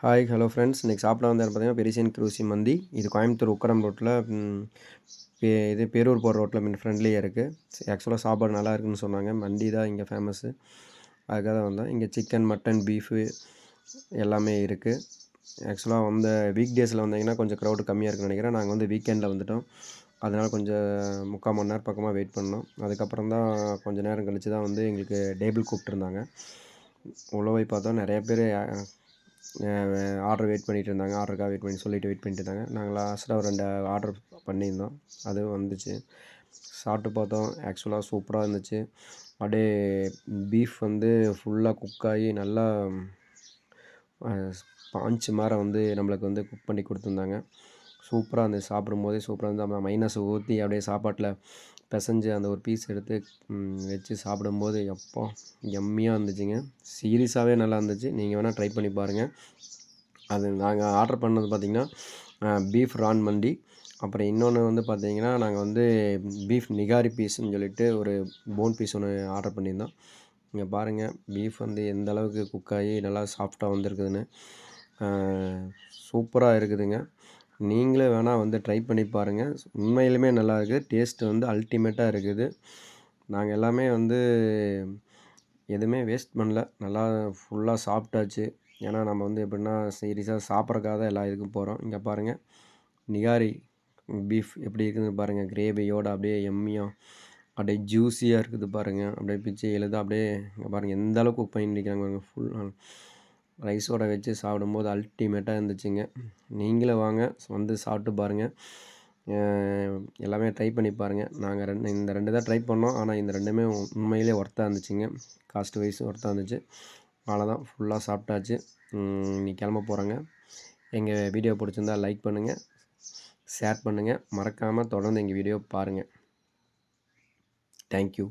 Hi hello friends. இன்றைக்கி சாப்பிட வந்து பார்த்தீங்கன்னா பெரிசியன் க்ரூசி மந்தி. இது கோயம்புத்தூர் உக்கரம் ரோட்டில் இது பேரூர் போகிற ரோட்டில் ஃப்ரெண்ட்லியாக இருக்குது. ஆக்சுவலாக சாப்பாடு நல்லா இருக்குன்னு சொன்னாங்க. மந்தி தான் இங்கே ஃபேமஸ்ஸு. அதுக்காக தான் வந்தோம். இங்கே சிக்கன், மட்டன், பீஃபு எல்லாமே இருக்குது. ஆக்சுவலாக வந்து வீக் டேஸில் வந்தீங்கன்னா கொஞ்சம் க்ரௌடு கம்மியாக இருக்குன்னு நினைக்கிறேன். நாங்கள் வந்து வீக்கெண்டில் வந்துவிட்டோம். அதனால் கொஞ்சம் 3/4 மணி நேரம் பக்கமாக வெயிட் பண்ணோம். அதுக்கப்புறம் தான் கொஞ்சம் நேரம் கழித்து தான் வந்து எங்களுக்கு டேபிள் கூப்பிட்ருந்தாங்க. உள்ள போய் பார்த்தோம் நிறைய பேர் ஆர்டர் வெயிட் பண்ணிகிட்டு இருந்தாங்க. ஆர்டருக்காக வெயிட் பண்ணிட்டு இருந்தாங்க. நாங்கள் லாஸ்ட்டாக ஒரு 2 ஆர்டர் பண்ணியிருந்தோம். அதுவும் வந்துச்சு. சாப்பிட்டு பார்த்தோம். ஆக்சுவலாக சூப்பராக இருந்துச்சு. அப்படியே பீஃப் வந்து ஃபுல்லாக குக் ஆகி நல்லா ஸ்பாஞ்ச் மாரி வந்து நம்மளுக்கு வந்து குக் பண்ணி கொடுத்துருந்தாங்க. சூப்பராக இருந்துச்சு. சாப்பிடும்போதே சூப்பராக இருந்து நம்ம மைனஸை ஊற்றி அப்படியே சாப்பாட்டில் பெசஞ்சு அந்த ஒரு பீஸ் எடுத்து வச்சு சாப்பிடும்போது எப்பா எம்மியாக இருந்துச்சுங்க. சீரியஸாகவே நல்லா இருந்துச்சு. நீங்கள் வேணால் ட்ரை பண்ணி பாருங்கள். அது நாங்கள் ஆர்டர் பண்ணது பார்த்திங்கன்னா பீஃப் ரான் மண்டி. அப்புறம் இன்னொன்று வந்து பார்த்திங்கன்னா நாங்கள் வந்து பீஃப் நிகாரி பீஸ்ன்னு சொல்லிட்டு ஒரு போன் பீஸ் ஒன்று ஆர்டர் பண்ணியிருந்தோம். இங்கே பாருங்கள் பீஃப் வந்து எந்த அளவுக்கு குக் ஆகி நல்லா சாஃப்டாக வந்திருக்குதுன்னு. சூப்பராக இருக்குதுங்க. நீங்களே வேணால் வந்து ட்ரை பண்ணி பாருங்கள். உண்மையிலுமே நல்லாயிருக்கு. டேஸ்ட்டு வந்து அல்டிமேட்டாக இருக்குது. நாங்கள் எல்லாமே வந்து எதுவுமே வேஸ்ட் பண்ணல. நல்லா ஃபுல்லாக சாப்பிட்டாச்சு. ஏன்னா நம்ம வந்து எப்படின்னா சீரியஸாக சாப்பிட்றக்காக தான் எல்லா இதுக்கும் போகிறோம். இங்கே பாருங்கள் நிகாரி பீஃப் எப்படி இருக்குதுன்னு பாருங்கள். கிரேவியோடு அப்படியே எம்மியாக அப்படியே ஜூஸியாக இருக்குது பாருங்கள். அப்படியே பிச்சு எழுத அப்படியே இங்கே பாருங்கள் எந்த அளவுக்கு குக் பண்ணியிருக்காங்க பாருங்கள். ஃபுல் ரைஸோடு வச்சு சாப்பிடும்போது அல்டிமேட்டாக இருந்துச்சுங்க. நீங்களும் வாங்க வந்து சாப்பிட்டு பாருங்கள். எல்லாமே ட்ரை பண்ணி பாருங்கள். நாங்கள் இந்த 2 தான் ட்ரை பண்ணோம். ஆனால் இந்த 2மே உண்மையிலே ஒர்த்தாக இருந்துச்சுங்க. காஸ்ட் வைஸ் ஒர்த்தாக இருந்துச்சு. அவ்வளோதான் ஃபுல்லாக சாப்பிட்டாச்சு. இன்னைக்கு கிளம்ப போகிறோங்க. எங்கள் வீடியோ பிடிச்சிருந்தா லைக் பண்ணுங்கள், ஷேர் பண்ணுங்கள். மறக்காமல் தொடர்ந்து எங்கள் வீடியோ பாருங்கள். தேங்க்யூ.